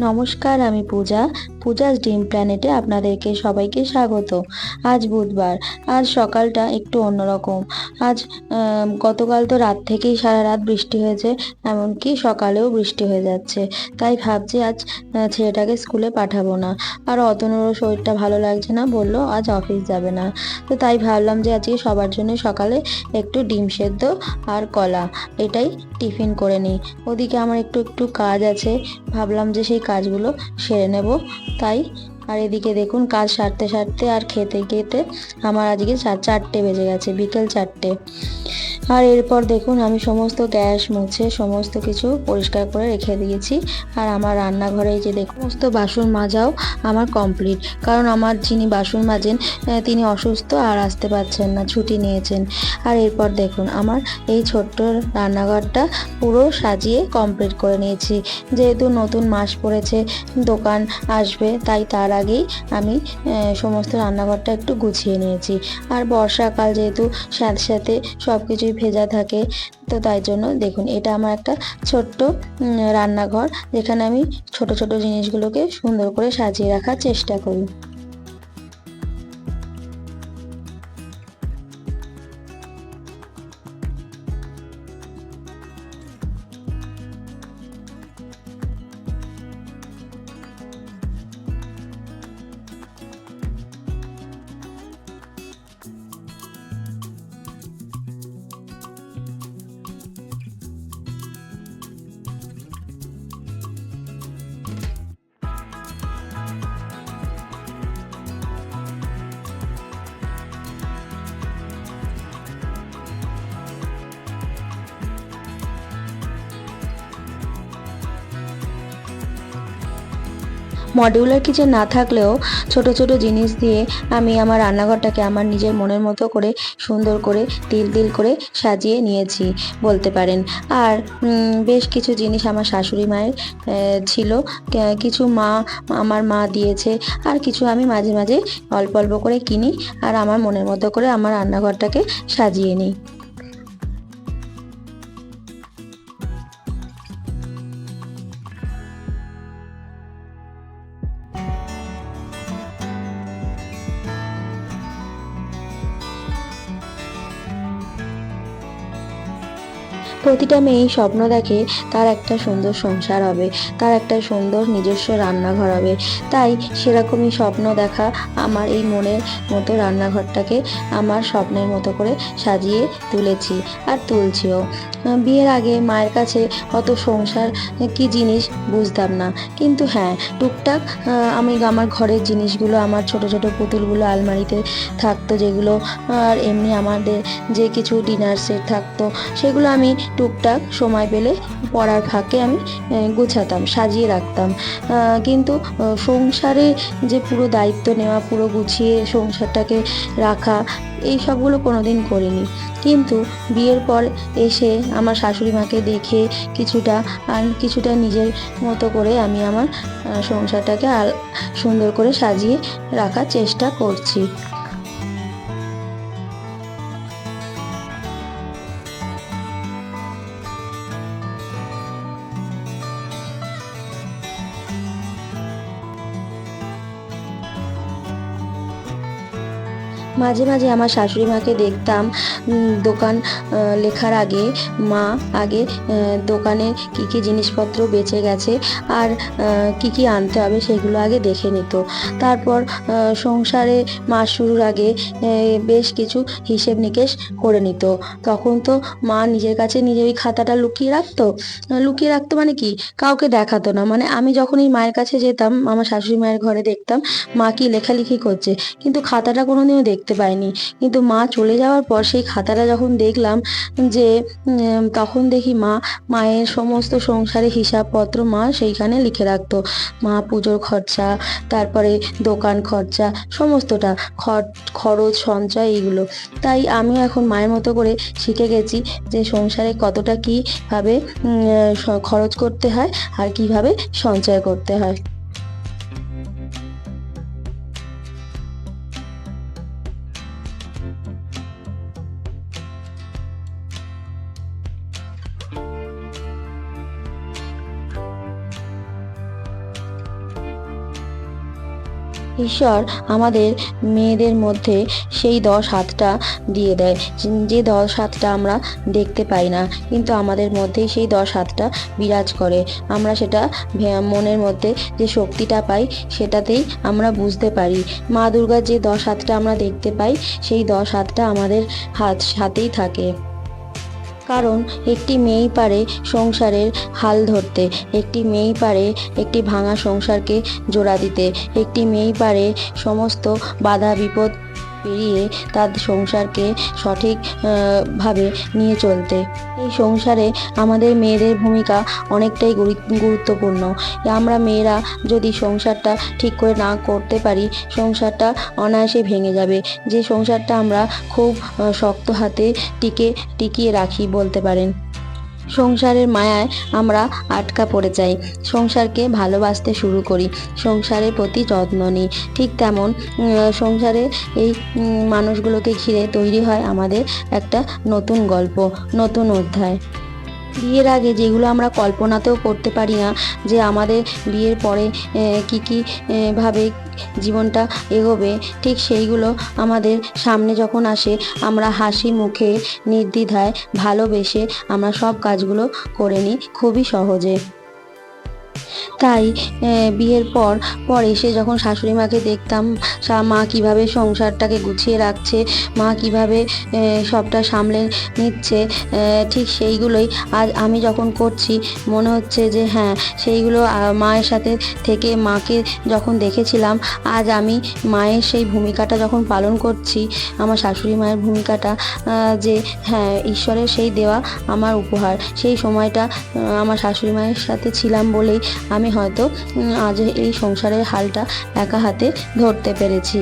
নমস্কার, আমি পূজা। পূজাস ড্রিম প্ল্যানেটে আপনাদেরকে সবাইকে স্বাগত। আজ বুধবার। আজ সকালটা একটু অন্যরকম। আজ গতকাল তো রাত থেকেই সারা রাত বৃষ্টি হয়েছে, এমনকি সকালেও বৃষ্টি হয়ে যাচ্ছে। তাই ভাবছি আজ ছেলেটাকে স্কুলে পাঠাবো না। আর অতনুরও শরীরটা ভালো লাগছে না, বললো আজ অফিস যাবে না। তো তাই ভাবলাম যে আজকে সবার জন্য সকালে একটু ডিম সেদ্ধ আর কলা এটাই টিফিন করে নিই। ওদিকে আমার একটু একটু কাজ আছে, ভাবলাম যে সেই কাজগুলো সেরে নেব। তাই আর এদিকে দেখুন কাজ সারতে সারতে আর খেতে খেতে আমার আজকে 4টে বেজে গেছে, বিকেল 4টে। আর এরপর দেখুন আমি সমস্ত গ্যাস মুছে সমস্ত কিছু পরিষ্কার করে রেখে দিয়েছি। আর আমার রান্নাঘরে যে দেখুন সমস্ত বাসন মাজাও আমার কমপ্লিট, কারণ আমার যিনি বাসন মাজেন তিনি অসুস্থ আর আসতে পারছেন না, ছুটি নিয়েছেন। আর এরপর দেখুন আমার এই ছোট্ট রান্নাঘরটা পুরো সাজিয়ে কমপ্লিট করে নিয়েছি। যেহেতু নতুন মাস পড়েছে, দোকান আসবে, তাই তার আগেই আমি সমস্ত রান্নাঘরটা একটু গুছিয়ে নিয়েছি। আর বর্ষাকাল যেহেতু স্যাঁতস্যাঁতে সব কিছুই ভেজা থাকে, তো তাই জন্য দেখুন এটা আমার একটা ছোট্ট রান্নাঘর, যেখানে আমি ছোট ছোট জিনিসগুলোকে সুন্দর করে সাজিয়ে রাখার চেষ্টা করি। মডিউলার কিচেন না থাকলেও ছোট ছোট জিনিস দিয়ে আমি আমার রান্নাঘরটাকে আমার নিজের মনের মতো করে সুন্দর করে তিল তিল করে সাজিয়ে নিয়েছি বলতে পারেন। আর বেশ কিছু জিনিস আমার শাশুড়ি মায়ের ছিল, কিছু আমার মা দিয়েছে, আর কিছু আমি মাঝে মাঝে অল্প অল্প করে কিনি আর আমার মনের মতো করে আমার রান্নাঘরটাকে সাজিয়ে নিই। প্রতিটা মেয়েই স্বপ্ন দেখে তার একটা সুন্দর সংসার হবে, তার একটা সুন্দর নিজস্ব রান্নাঘর হবে। তাই সেরকমই স্বপ্ন দেখা আমার এই মনের মতো রান্নাঘরটাকে আমার স্বপ্নের মতো করে সাজিয়ে তুলেছি আর তুলছিও। বিয়ের আগে মায়ের কাছে অত সংসার কি জিনিস বুঝতাম না, কিন্তু হ্যাঁ টুকটাক আমি আমার ঘরের জিনিসগুলো, আমার ছোট ছোট পুতুলগুলো আলমারিতে থাকতো যেগুলো, আর এমনি আমাদের যে কিছু ডিনার সেট থাকতো, সেগুলো আমি টুকটাক সময় পেলে পড়ার ফাঁকে আমি গুছাতাম, সাজিয়ে রাখতাম। কিন্তু সংসারে যে পুরো দায়িত্ব নেওয়া, পুরো গুছিয়ে সংসারটাকে রাখা, এই সবগুলো কোনোদিন করিনি। কিন্তু বিয়ের পর এসে আমার শাশুড়ি মাকে দেখে কিছুটা আর কিছুটা নিজের মতো করে আমি আমার সংসারটাকে সুন্দর করে সাজিয়ে রাখার চেষ্টা করছি। মাঝে মাঝে আমার শাশুড়ি মাকে দেখতাম দোকান লেখার আগে মা আগে দোকানের কী কী জিনিসপত্র বেঁচে গেছে আর কী কী আনতে হবে সেগুলো আগে দেখে নিত। তারপর সংসারে মাস শুরুর আগে বেশ কিছু হিসেব নিকেশ করে নিত। তখন তো মা নিজের কাছে নিজে ওই খাতাটা লুকিয়ে রাখতো মানে কি, কাউকে দেখাতো না। মানে আমি যখনই মায়ের কাছে যেতাম, আমার শাশুড়ি মায়ের ঘরে দেখতাম মা কি লেখালেখি করছে, কিন্তু খাতাটা কোনোদিনও দেখতে পাইনি। কিন্তু মা চলে যাওয়ার পর সেই খাতাটা যখন দেখলাম, যে তখন দেখি মায়ের সমস্ত সংসারে হিসাবপত্র মা সেইখানে লিখে রাখতো। মা পুজোর খরচা, তারপরে দোকান খরচা, সমস্তটা খরচ সঞ্চয় এইগুলো। তাই আমিও এখন মায়ের মতো করে শিখে গেছি যে সংসারে কতটা কীভাবে খরচ করতে হয় আর কিভাবে সঞ্চয় করতে হয়। ঈশ্বর আমাদের মেয়েদের মধ্যে সেই 10 হাতটা দিয়ে দেয়, যে 10 হাতটা আমরা দেখতে পাই না, কিন্তু আমাদের মধ্যেই সেই 10 হাতটা বিরাজ করে। আমরা সেটা মনের মধ্যে যে শক্তিটা পাই সেটাতেই আমরা বুঝতে পারি। মা দুর্গার যে 10 হাতটা আমরা দেখতে পাই, সেই 10 হাতটা আমাদের হাতেই থাকে। কারণ একটি মেয়েই পারে সংসারের হাল ধরতে, একটি মেয়েই পারে একটি ভাঙা সংসারকে জোড়া দিতে, একটি মেয়েই পারে সমস্ত বাধা বিপদ পেরিয়ে তার সংসারকে সঠিক ভাবে নিয়ে চলতে। এই সংসারে আমাদের মেয়েদের ভূমিকা অনেকটাই গুরুত্বপূর্ণ। আমরা মেয়েরা যদি সংসারটা ঠিক করে না করতে পারি, সংসারটা অনায়াসে ভেঙে যাবে। যে সংসারটা আমরা খুব শক্ত হাতে টিকিয়ে রাখি বলতে পারেন। সংসারের মায়ায় আমরা আটকা পড়ে যাই, সংসারকে ভালোবাসতে শুরু করি, সংসারের প্রতি যত্ন নিই। ঠিক তেমন সংসারে এই মানুষগুলোকে ঘিরে তৈরি হয় আমাদের একটা নতুন গল্প, নতুন অধ্যায়। বিয়ের আগে যেগুলো আমরা কল্পনাতেও করতে পারি না যে আমাদের বিয়ের পরে কী ভাবে জীবনটা এগোবে, ঠিক সেইগুলো আমাদের সামনে যখন আসে আমরা হাসি মুখে নির্দ্বিধায় ভালোবেসে আমরা সব কাজগুলো করে নিই খুবই সহজে। তাই বিয়ের পর এসে যখন শাশুড়ি মাকে দেখতাম, মা কীভাবে সংসারটাকে গুছিয়ে রাখছে, মা কীভাবে সবটা সামলে নিচ্ছে, ঠিক সেইগুলোই আজ আমি যখন করছি মনে হচ্ছে যে হ্যাঁ, সেইগুলো মায়ের সাথে থেকে মাকে যখন দেখেছিলাম, আজ আমি মায়ের সেই ভূমিকাটা যখন পালন করছি, আমার শাশুড়ি মায়ের ভূমিকাটা, যে হ্যাঁ, ঈশ্বরের সেই দেওয়া আমার উপহার। সেই সময়টা আমার শাশুড়ি মায়ের সাথে ছিলাম বলেই আমি হয়তো আজ এই সংসারের হালটা একা হাতে ধরতে পেরেছি।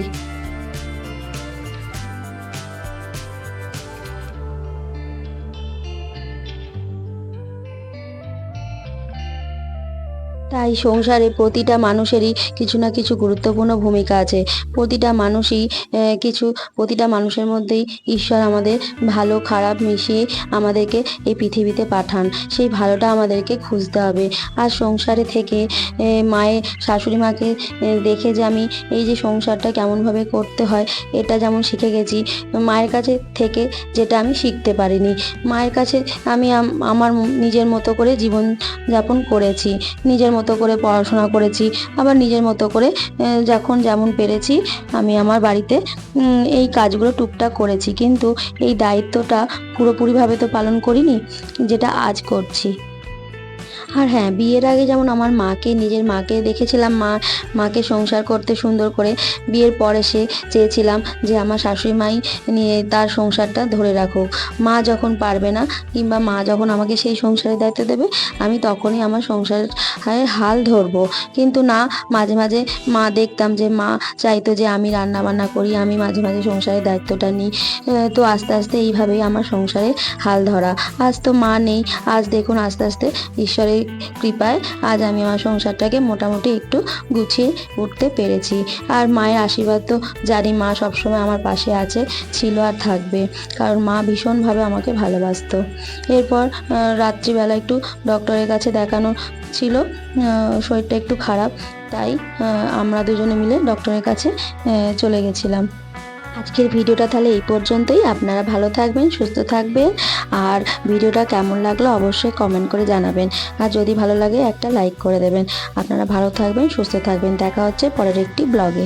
তাই সংসারে প্রতিটা মানুষেরই কিছু না কিছু গুরুত্বপূর্ণ ভূমিকা আছে। প্রতিটা মানুষের মধ্যেই ঈশ্বর আমাদের ভালো খারাপ মিশিয়ে আমাদেরকে এই পৃথিবীতে পাঠান। সেই ভালোটা আমাদেরকে খুঁজতে হবে। আর সংসারে থেকে মায়ের শাশুড়ি মাকে দেখে যে আমি এই যে সংসারটা কেমনভাবে করতে হয় এটা যেমন শিখে গেছি, মায়ের কাছে থেকে যেটা আমি শিখতে পারিনি। মায়ের কাছে আমি আমার নিজের মতো করে জীবনযাপন করেছি, নিজের মতো করে পড়াশোনা করেছি, আবার নিজের মতো করে যখন যেমন পেরেছি আমি আমার বাড়িতে এই কাজগুলো টুকটাক করেছি, কিন্তু এই দায়িত্বটা পুরোপুরিভাবে তো পালন করিনি যেটা আজ করছি। আর হ্যাঁ, বিয়ের আগে যেমন আমার নিজের মাকে দেখেছিলাম মাকে সংসার করতে সুন্দর করে, বিয়ের পর এসে চেয়েছিলাম যে আমার শাশুড়ি মাই নিয়ে তার সংসারটা ধরে রাখুক। মা যখন পারবে না কিংবা মা যখন আমাকে সেই সংসারের দায়িত্ব দেবে, আমি তখনই আমার সংসারের হাল ধরবো। কিন্তু না, মাঝে মাঝে মা দেখতাম যে মা চাইতো যে আমি রান্না বান্না করি, আমি মাঝে মাঝে সংসারের দায়িত্বটা নিই। তো আস্তে আস্তে এইভাবেই আমার সংসারে হাল ধরা। আজ তো মা নেই, আজ দেখুন আস্তে আস্তে ঈশ্বরের কৃপায় আজ আমি আমার সংসারটাকে মোটামুটি একটু গুছিয়ে উঠতে পেরেছি। আর মায়ের আশীর্বাদ তো জানি, মা সবসময় আমার পাশে আছে, ছিল আর থাকবে, কারণ মা ভীষণভাবে আমাকে ভালোবাসতো। এরপর রাত্রিবেলা একটু ডক্টরের কাছে দেখানো ছিল, শরীরটা একটু খারাপ, তাই আমরা দুজনে মিলে ডক্টরের কাছে চলে গেছিলাম। আজকের ভিডিওটা তাহলে এই পর্যন্তই। আপনারা ভালো থাকবেন, সুস্থ থাকবেন, আর ভিডিওটা কেমন লাগলো অবশ্যই কমেন্ট করে জানাবেন, আর যদি ভালো লাগে একটা লাইক করে দেবেন। আপনারা ভালো থাকবেন, সুস্থ থাকবেন। দেখা হচ্ছে পরের একটি ব্লগে।